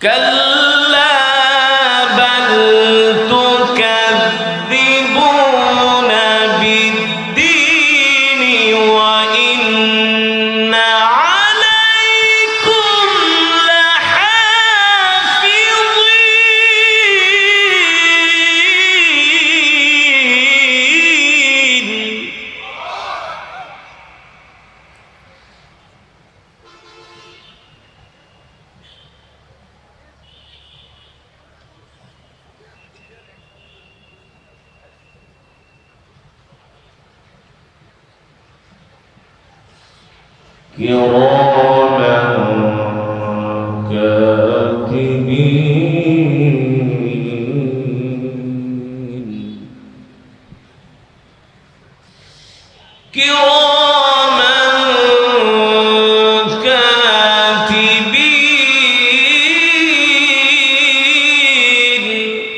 كلا بل تكذبون بالدين وإن عليكم لحافظين كراما كاتبين كراما كاتبين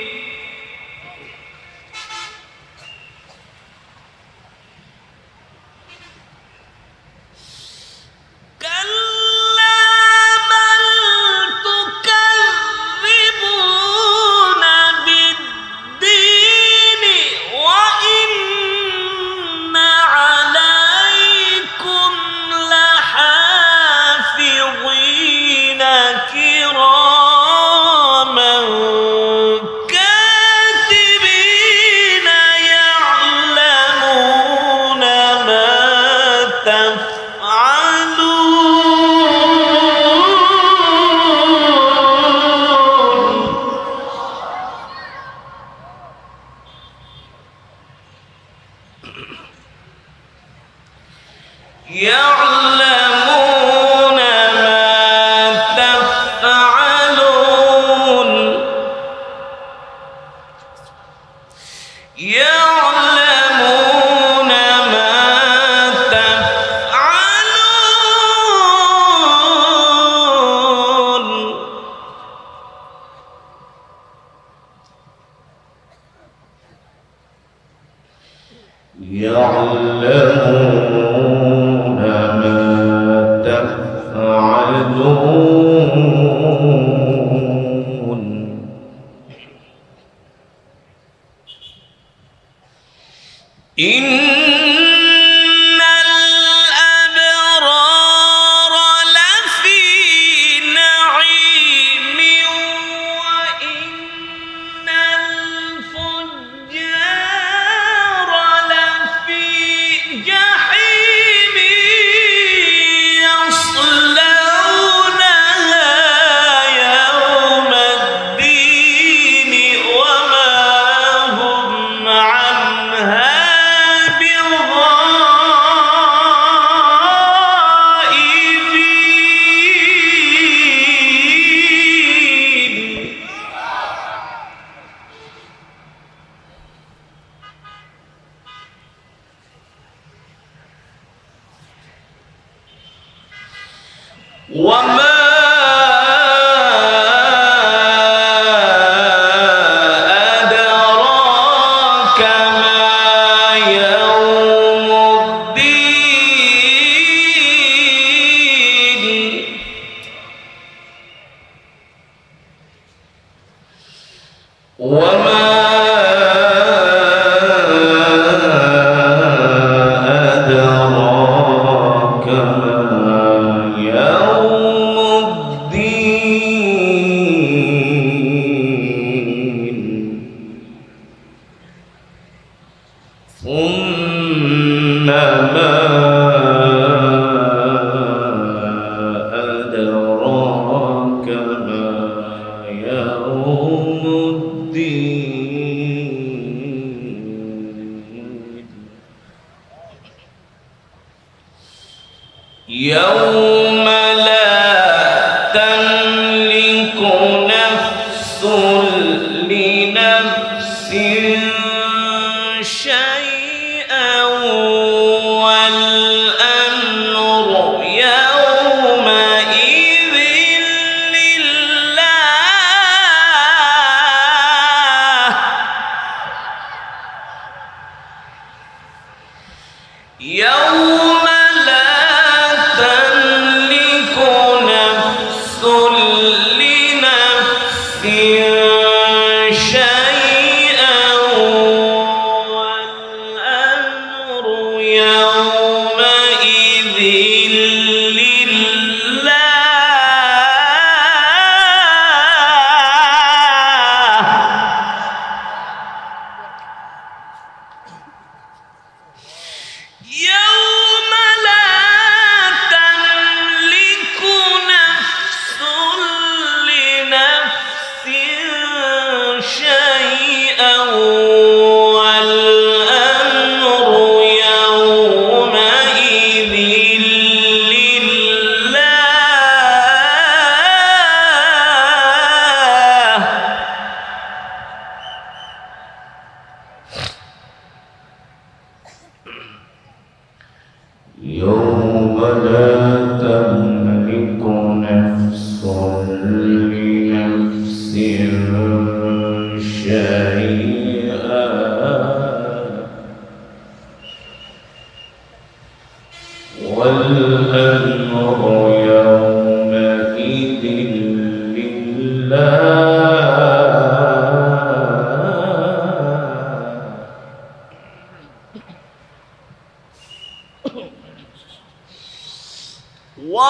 كلا بل تكذبون بالدين وإن عليكم لحافظين كراما كاتبين يعلمون ما يعلمون ما تفعلون يعلمون ما تفعلون يعلمون ما تفعلون إن الأبرار لفي نعيم وإن الفجار لفي جحيم يصلونها يوم الدين وما هم عنها بغائبين وما أدراك ما يوم الدين وما أدراك ما يوم الدين ثم ما أدراك ما يوم الدين يوم لا تملك نفس لنفس شيئا والأمر يومئذ لله يوم لا تملك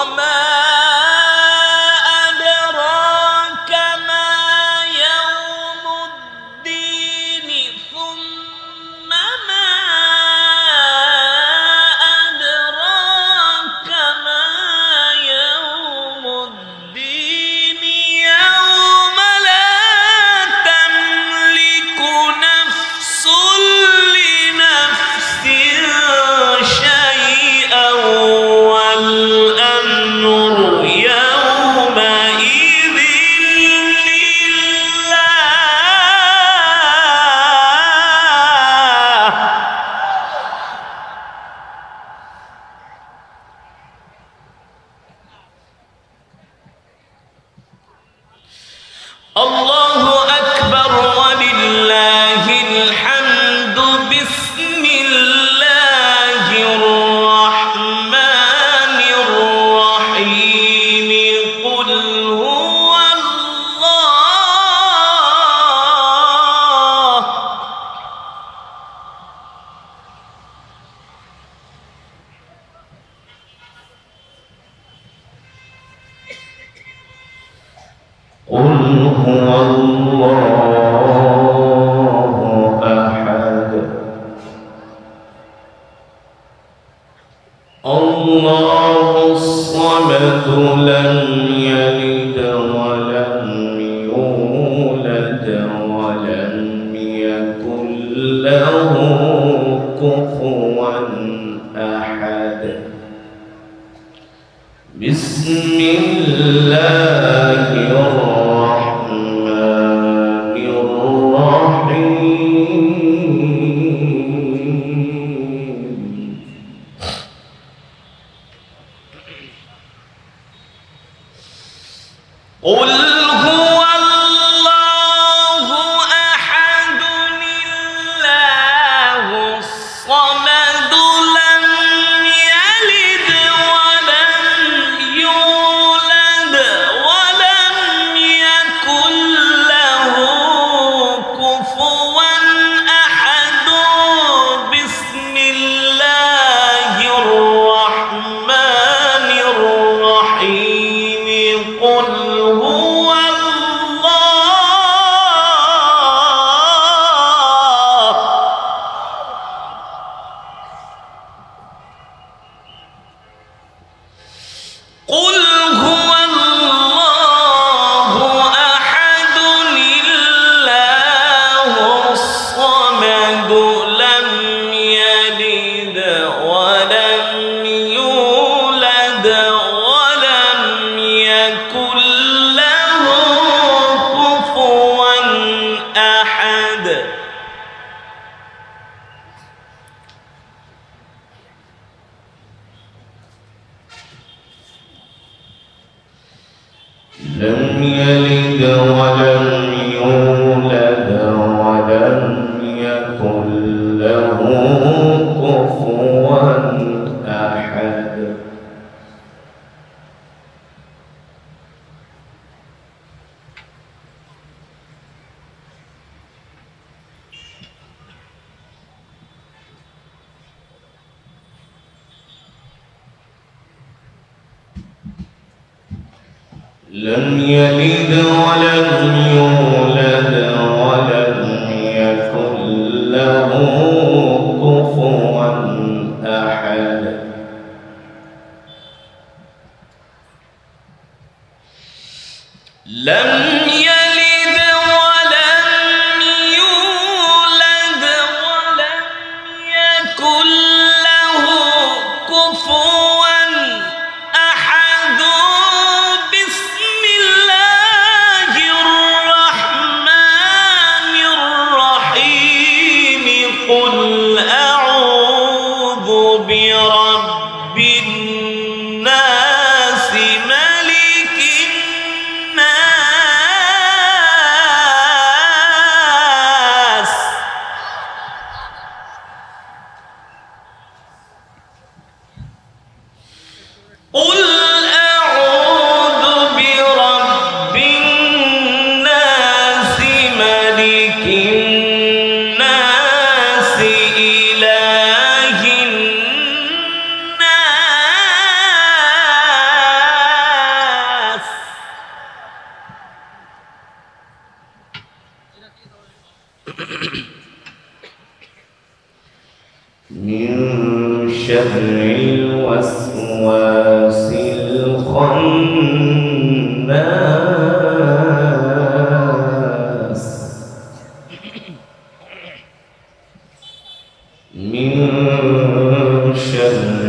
وما أدراك ما يوم الدين ثم ما أدراك ما يوم الدين يوم لا تملك نفس لنفس شيئا والأمر يومئذ لله. الله أكبر ولله الحمد. بسم الله الرحمن الرحيم. قل هو الله قل هو الله أحد الله الصمد لم يلد ولم يولد ولم يكن له كفوا أحد. بسم الله الرحمن الرحيم. قل هو الله أحد الله الصمد لم يلد ولم يولد ولم يكن له كفوا أحد. بسم الله الرحمن الرحيم. قل هو الله قل هو الله أحد الله الصمد لم يلد ولم يولد ولم يكن له كفوا أحد. لم يلد ولم يولد ولم يكن له كفوا أحد. لم يلد ولم يولد ولم يكن له كفوا أحد. لم يلد ولم يولد ولم يكن له كفوا أحد. بسم الله الرحمن الرحيم. قل أعوذ برب الناس ملك الناس الخناس من شر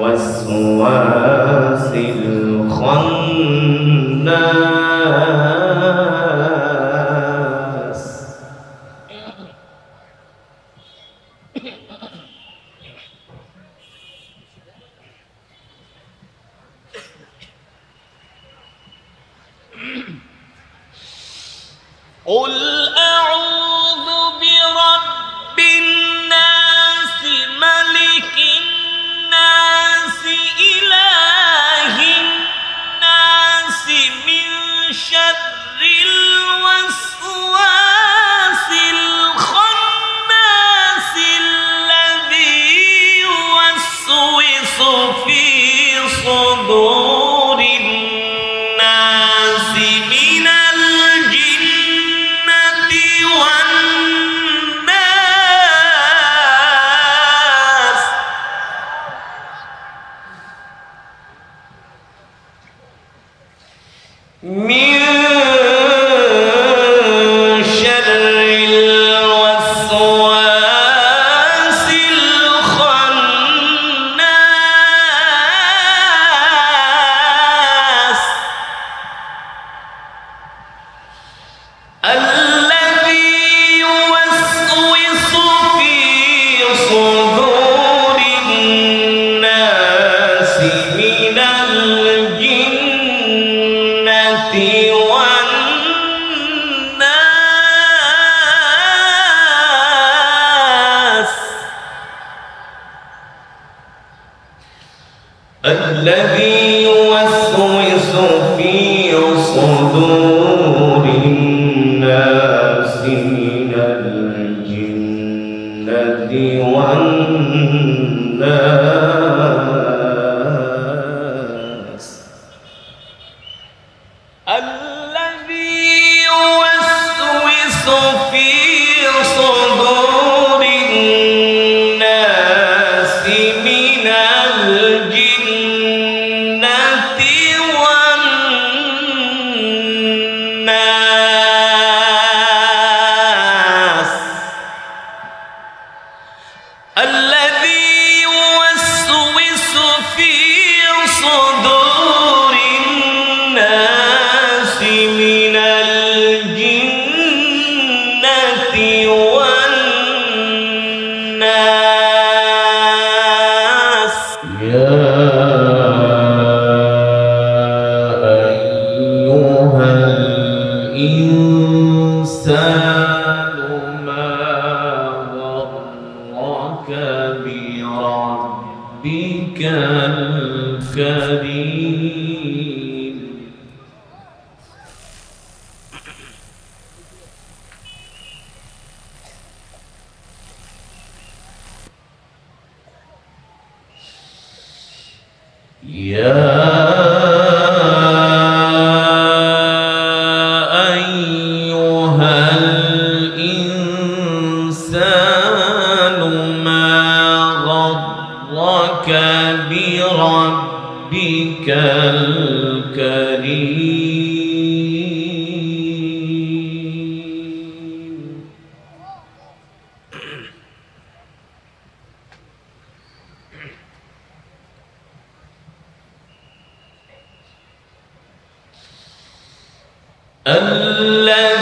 الوسواس الخناس قل أعوذ برب الناس ملك الناس إله الناس من شر الوسواس الخناس الذي يوسوس في صدور الناس من الجنة والناس من شر الوسواس الخناس الذي يوسوس في صدور الناس من الجنة والناس الذي يوسوس في صدور الناس من الجنة والناس الذي يوسوس في صدور الناس من الجنة والناس الذي يوسوس في صدور الناس من الجنة والناس يا أيها الإنسان ما غرك بربك الكريم يا أيها الإنسان ما غرك بربك الكريم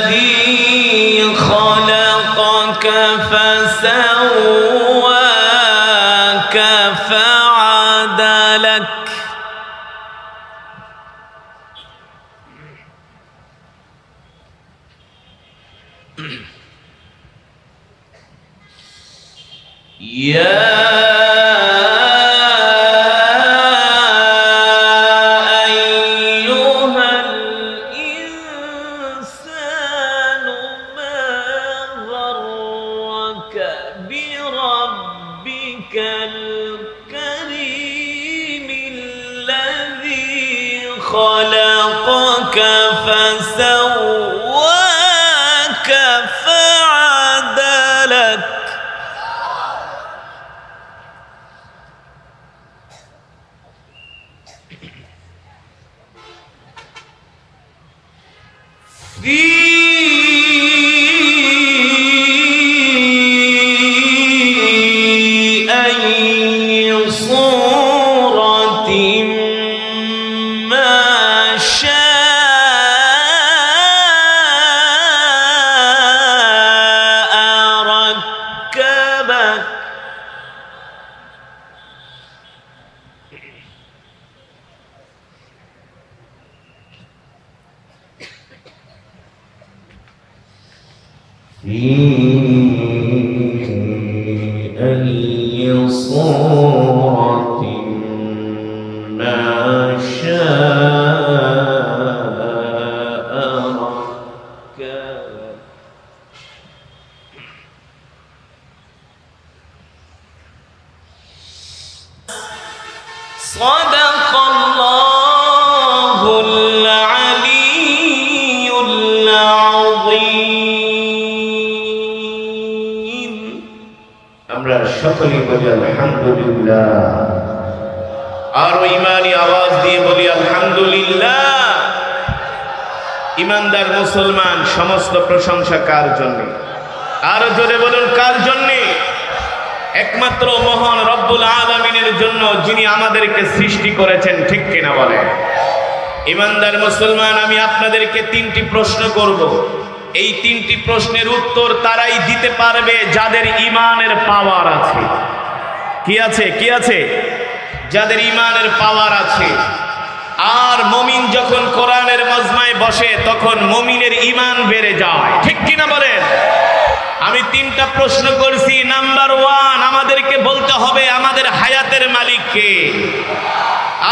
الذي خلقك فسواك فعدلك يا بربك الكريم الذي خلقك فسواك فعدلك সকলে বলি আলহামদুলিল্লাহ। আর ইমানি আওয়াজ দিয়ে বলি আলহামদুলিল্লাহ। ইমানদার মুসলমান, সমস্ত প্রশংসা কার জন্য? আরো জোরে বলুন, কার জন্য? একমাত্র মহান রব্বুল আলামিনের জন্য, যিনি আমাদেরকে সৃষ্টি করেছেন। ঠিক কিনা বলেন? ইমানদার মুসলমান, আমি আপনাদেরকে তিনটি প্রশ্ন করব। এই তিনটি প্রশ্নের উত্তর তারাই দিতে পারবে যাদের ঈমানের পাওয়ার আছে। কি আছে? কি আছে? যাদের ঈমানের পাওয়ার আছে। আর মুমিন যখন কোরআনের মজমায় বসে তখন মুমিনের ঈমান বেড়ে যায়। ঠিক কিনা বলেন? আমি তিনটা প্রশ্ন করছি। নাম্বার 1, আমাদেরকে বলতে হবে আমাদের হায়াতের মালিক কে।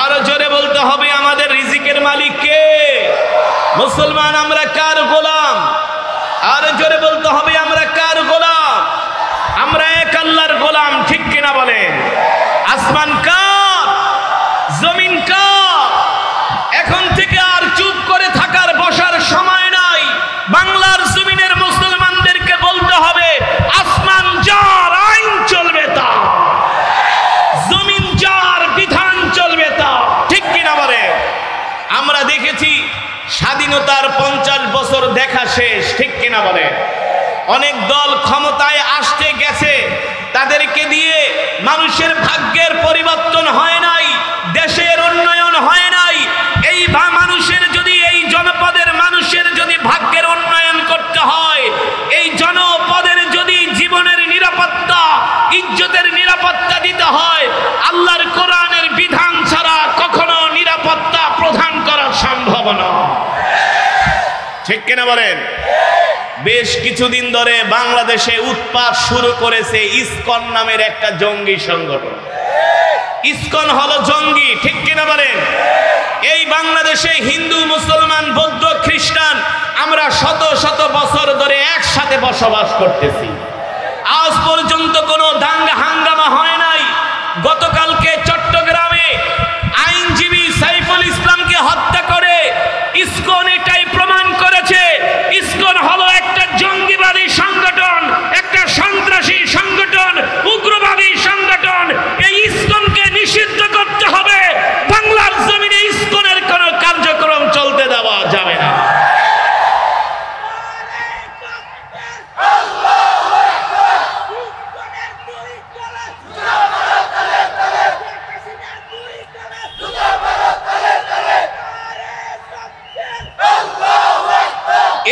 আরো জোরে বলতে হবে আমাদের রিজিকের মালিক কে। মুসলমান, আমরা কার গোলাম? আরো জোরে বলতে হবে আমরা কার গোলাম? আমরা এক আল্লাহর গোলাম। ঠিক কিনা বলেন? আসমান কার? জমিন কার? এখন থেকে আর চুপ করে থাকার বসার সময় নাই। বাংলার জমিনের মুসলমানদেরকে বলতে হবে আসমান যার, আইন চলবে তার। জমিন যার, বিধান চলবে তার। ঠিক কিনা বলে? আমরা দেখেছি স্বাধীনতার 50 বছর দেখা শেষ। ঠিক কিনা বলে? অনেক দল ক্ষমতায় আসতে গেছে, তাদেরকে দিয়ে মানুষের ভাগ্যের পরিবর্তন হয় নাই, দেশের উন্নয়ন হয় নাই। এই মানুষের যদি, এই জনপদের মানুষের যদি ভাগ্যের উন্নয়ন করতে হয়, এই জনপদের যদি জীবনের নিরাপত্তা, ইজ্জতের নিরাপত্তা দিতে হয়, আল্লাহর কোরআনের বিধান ছাড়া কখনো নিরাপত্তা প্রদান করা সম্ভব নয়। ঠিক কিনা বলেন? বেশ কিছুদিন ধরে বাংলাদেশে উৎপাত শুরু করেছে ইসকন নামের একটা জঙ্গি সংগঠন। ইসকন হলো জঙ্গি। ঠিক কিনা বলেন? এই বাংলাদেশে হিন্দু, মুসলমান, বৌদ্ধ, খ্রিস্টান আমরা শত শত বছর ধরে একসাথে বসবাস করতেছি। আজ পর্যন্ত কোনো দাঙ্গা হাঙ্গামা হয় নাই। গতকালকে চট্টগ্রামে আইনজীবী সাইফুল ইসলামকে হত্যা করে ইসকন এটাই প্রমাণ করেছে ইসকন হলো একটা জঙ্গিবাদী সংগঠন, একটা সন্ত্রাসী সংগঠন, উগ্রবাদী সংগঠন। এই ইসকনকে নিষিদ্ধ করতে হবে। বাংলার জমিনে ইসকনের কোনো কার্যক্রম চলতে দেওয়া যাবে না।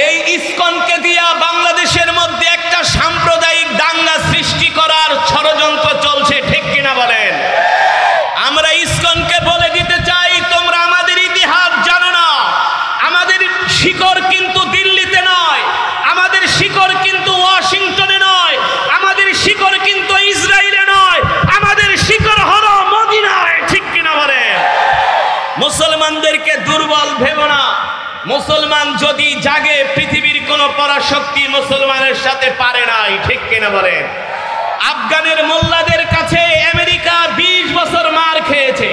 এই ইসকনকে দিয়া বাংলাদেশের মধ্যে একটা সাম্প্রদায়িক দাঙ্গা সৃষ্টি করার ষড়যন্ত্র চলছে। ঠিক কিনা বলেন? আমরা ইসকনকে বলে দিতে চাই, তোমরা আমাদের ইতিহাস জানো না। আমাদের শিকড় কিন্তু দিল্লিতে নয়, আমাদের শিকড় কিন্তু ওয়াশিংটনে নয়, আমাদের শিকড় কিন্তু ইসরায়েলে নয়, আমাদের শিকড় হলো মদিনায়। ঠিক কিনা বলেন? মুসলমানদেরকে দুর্বল ভেবো না। মুসলমান যদি জাগে, পৃথিবীর কোন পরাশক্তি মুসলমানের সাথে পারে নাই। ঠিক কিনা বলেন? আফগানের মোল্লাদের কাছে আমেরিকা 20 বছর মার খেয়েছে।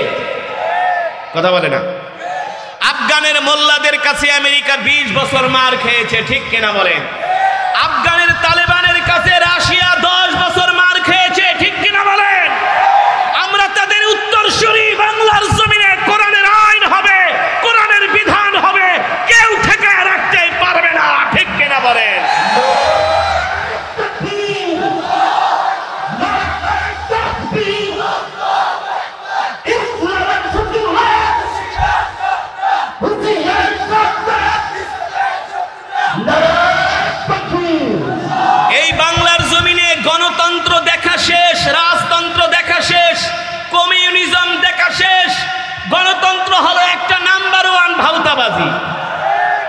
কথা বলে না? আফগানের মোল্লাদের কাছে আমেরিকা 20 বছর মার খেয়েছে। ঠিক কিনা বলেন? আফগানের তালেবানের কাছে রাশিয়া 10 বছর মার খেয়েছে। ঠিক কিনা বলেন? আমরা তাদের উত্তরসূরি। বাংলার জমিনে কোরআনের আইন হবে, কোরআনের বিধান হবে, কেউ ঠেকায় রাখতে পারবে না।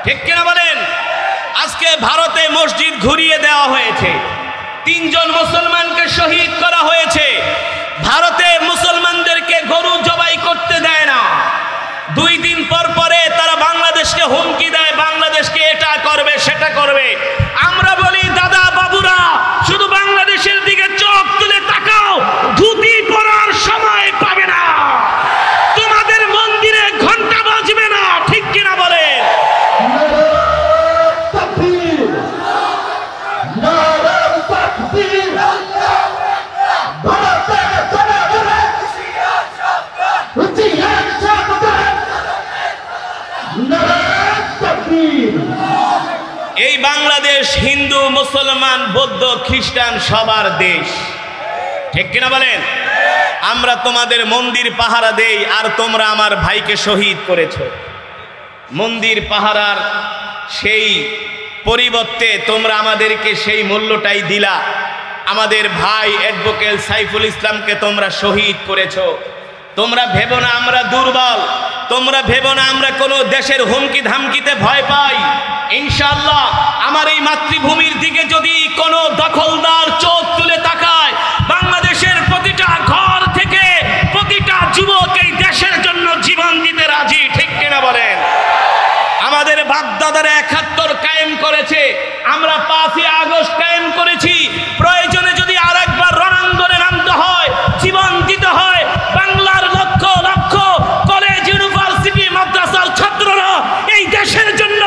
ঠিক কিনা বলেন? আজকে ভারতে মসজিদ ঘুরিয়ে দেওয়া হয়েছে, 3 জন মুসলমানকে শহীদ করা হয়েছে। ভারতে মুসলমানদেরকে গরু জবাই করতে দেয় না, 2 দিন পর পরে তারা বাংলাদেশকে হুমকি দেয়, বাংলাদেশকে এটা করবে সেটা করবে। আমরা বলি দাদা বাবুরা, শুধু বাংলাদেশের দিকে চোখ তুলে তাকাও, ধুতি পরার সময় পাবে না, তোমাদের মন্দিরে ঘন্টা বাজবে না, ঠিক কিনা বলে? এই বাংলাদেশ হিন্দু মুসলমান বৌদ্ধ খ্রিস্টান সবার দেশ, ঠিক কিনা বলেন? আমরা তোমাদের মন্দির পাহারা দেই আর তোমরা আমার ভাইকে শহীদ করেছো। মন্দির পাহারার সেই পরিবর্তে তোমরা আমাদেরকে সেই মূল্যটাই দিলা। আমাদের ভাই অ্যাডভোকেট সাইফুল ইসলামকে তোমরা শহীদ করেছো। তোমরা ভেবো না আমরা দুর্বল, তোমরা ভেবো না আমরা কোনো দেশের হুমকি ধামকিতে ভয় পাই। ইনশাআল্লাহ আমার এই মাতৃভূমির দিকে যদি কোনো দখলদার চোখ তুলে তাকায়, বাংলাদেশের প্রতিটা ঘর থেকে প্রতিটা যুবক এই দেশের জন্য জীবন দিতে রাজি, ঠিক কিনা বলেন? আমাদের বাপদাদারা 71 কায়েম করেছে, আমরা 5ই আগস্ট কায়েম করেছি। প্রয়োজনে যদি আরেকবার রণাঙ্গনে নামতে হয়, জীবন দিতে হয়, বাংলার লক্ষ লক্ষ কলেজ ইউনিভার্সিটি মাদ্রাসার ছাত্ররা এই দেশের জন্য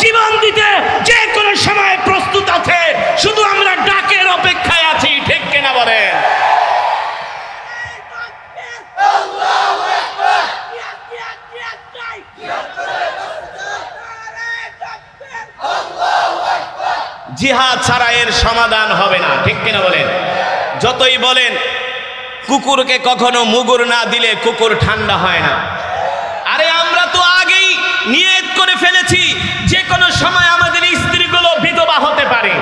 জীবন দিতে যে কোনো সময় প্রস্তুত আছে, শুধু আমরা ডাকের অপেক্ষায় আছি, ঠিক কিনা বলেন? জিহাদ ছাড়া এর সমাধান হবে না, ঠিক কিনা বলেন? যতই বলেন কুকুরকে কখনো মুগুর না দিলে কুকুর ঠান্ডা হয় না। আরে আমরা তো আগেই নিয়ত করে ফেলেছি যে কোনো সময় আমাদের স্ত্রীগুলো বিধবা হতে পারে,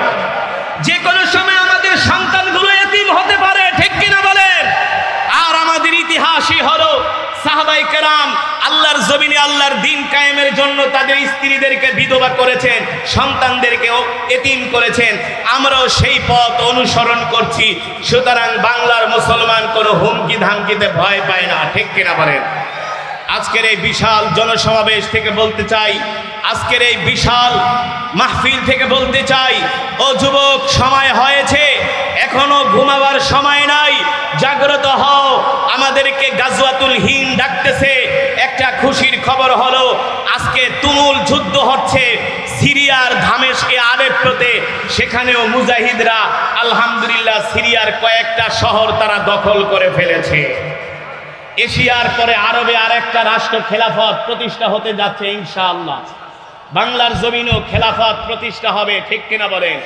যে কোনো সময় আমাদের সন্তানগুলো এতিম হতে পারে, ঠিক কিনা বলেন? আর আমাদের ইতিহাসই হলো সাহাবায়ে কেরাম আল্লাহর জমিনে আল্লাহর দ্বীন কায়েমের জন্য তাদের স্ত্রীদেরকে বিধবা করেছেন, সন্তানদেরকেও এতিম করেছেন। আমরাও সেই পথ অনুসরণ করছি। সুতরাং বাংলার মুসলমান কোনো হুমকি ধামকিতে ভয় পায় না, ঠিক কিনা বলেন? আজকের এই বিশাল জনসমাবেশ থেকে বলতে চাই, আজকের এই বিশাল মাহফিল থেকে বলতে চাই, ও যুবক, সময় হয়েছে, এখনো ঘুমাবার সময় নাই, জাগ্রত হও। আমাদেরকে গাজওয়াতুল হিন্দ ডাকতেছে। একটা খুশির খবর হলো আজকে তুমুল যুদ্ধ হচ্ছে সিরিয়ার দামেস্কে, আলেপ্পোতে। সেখানেও মুজাহিদরা আলহামদুলিল্লাহ সিরিয়ার কয়েকটা শহর তারা দখল করে ফেলেছে। এশিয়ার পরে আরবে আরেকটা রাষ্ট্র খেলাফত প্রতিষ্ঠা হতে যাচ্ছে ইনশাআল্লাহ। বাংলার জমিনও খেলাফত প্রতিষ্ঠা হবে, ঠিক কিনা বলেন?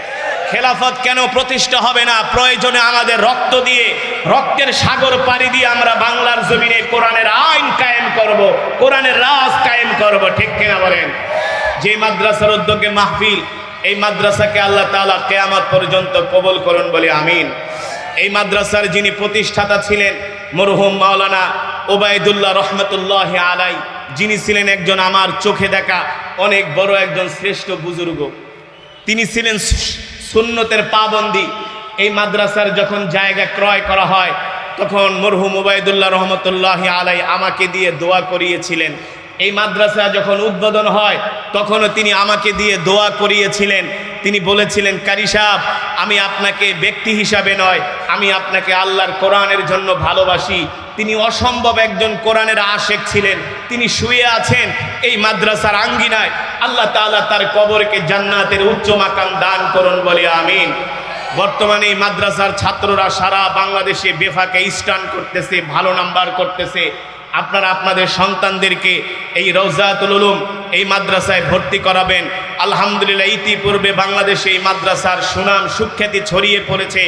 খেলাফত কেন প্রতিষ্ঠা হবে না? প্রয়োজনে আমাদের রক্ত দিয়ে, রক্তের সাগর পাড়ি দিয়ে আমরা বাংলার জমিনে কোরআনের আইন কায়েম করব, কোরআনের রাজ কায়েম করব, ঠিক কিনা বলেন? যে মাদ্রাসার উদ্যোগে মাহফিল, এই মাদ্রাসাকে আল্লাহ তাআলা কিয়ামত পর্যন্ত কবুল করুন বলে আমিন। এই মাদ্রাসার যিনি প্রতিষ্ঠাতা ছিলেন মরহুম মাওলানা ওবায়দুল্লাহ রহমতুল্লাহ আলাই, যিনি ছিলেন একজন আমার চোখে দেখা অনেক বড় একজন শ্রেষ্ঠ বুজুর্গ। তিনি ছিলেন সুন্নতের পাবন্দী। এই মাদ্রাসার যখন জায়গা ক্রয় করা হয় তখন মরহুম ওবায়দুল্লাহ রহমতুল্লাহ আলাই আমাকে দিয়ে দোয়া করিয়েছিলেন। এই মাদ্রাসা যখন উদ্বোধন হয় তখনও তিনি আমাকে দিয়ে দোয়া করিয়েছিলেন। তিনি বলেছিলেন, কারি সাহেব, আমি আপনাকে ব্যক্তি হিসাবে নয়, আমি আপনাকে আল্লাহর কোরআনের জন্য ভালোবাসি। তিনি অসম্ভব একজন কোরআনের আশেক ছিলেন। তিনি শুয়ে আছেন এই মাদ্রাসার আঙ্গিনায়। আল্লাহ তাআলা তার কবরকে জান্নাতের উচ্চ মাকাম দান করুন বলে আমিন। বর্তমানে এই মাদ্রাসার ছাত্ররা সারা বাংলাদেশে বেফাকে স্টান্ট করতেছে, ভালো নাম্বার করতেছে। আপনারা আপনাদের সন্তানদেরকে এই রওজাতুল উলুম এই মাদ্রাসায় ভর্তি করাবেন। আলহামদুলিল্লাহ ইতিপূর্বে বাংলাদেশে এই মাদ্রাসার সুনাম সুখ্যাতি ছড়িয়ে পড়েছে।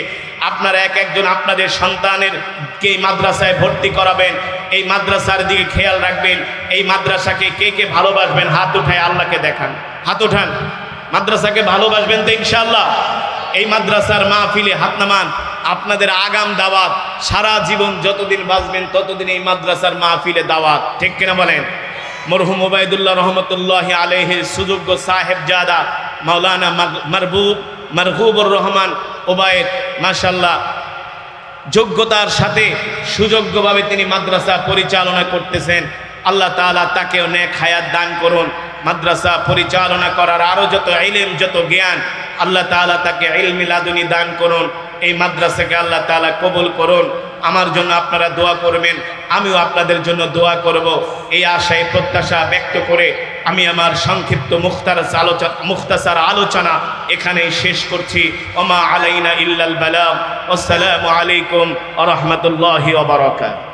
আপনারা এক একজন আপনাদের সন্তানেরকে এই মাদ্রাসায় ভর্তি করাবেন। এই মাদ্রাসার দিকে খেয়াল রাখবেন। এই মাদ্রাসাকে কে কে ভালোবাসবেন হাত উঠায় আল্লাহকে দেখান, হাত উঠান। মাদ্রাসাকে ভালোবাসবেন তো ইনশাআল্লাহ? এই মাদ্রাসার মাহফিলে হাত নামান। আপনাদের আগাম দাওয়াত, সারা জীবন যতদিন বাঁচবেন ততদিন এই মাদ্রাসার মাহফিলে দাওয়াত, ঠিক কিনা বলেন? মরহুম ওবায়দুল্লাহ রহমতুল্লাহ আলাইহির সুযোগ্য সাহেবজাদা মাওলানা মারগুবুর রহমান ওবায়েদ, মাশাআল্লাহ যোগ্যতার সাথে সুযোগ্যভাবে তিনি মাদ্রাসা পরিচালনা করতেছেন। আল্লাহ তাআলা তাকেও নেক হায়াত দান করুন। মাদ্রাসা পরিচালনা করার আরো যত ইলম, যত জ্ঞান, আল্লাহ তাআলা তাকে ইলমি লাদুনি দান করুন। এই মাদ্রাসাকে আল্লাহ তাআলা কবুল করুন। আমার জন্য আপনারা দোয়া করবেন, আমিও আপনাদের জন্য দোয়া করব। এই আশায় প্রত্যাশা ব্যক্ত করে আমি আমার সংক্ষিপ্ত মুখতাসার আলোচনা এখানেই শেষ করছি। ওমা আলাইনা ইল্লাল বালাগ। আসসালামু আলাইকুম ওয়া রাহমাতুল্লাহি ওয়া বারাকাতুহু।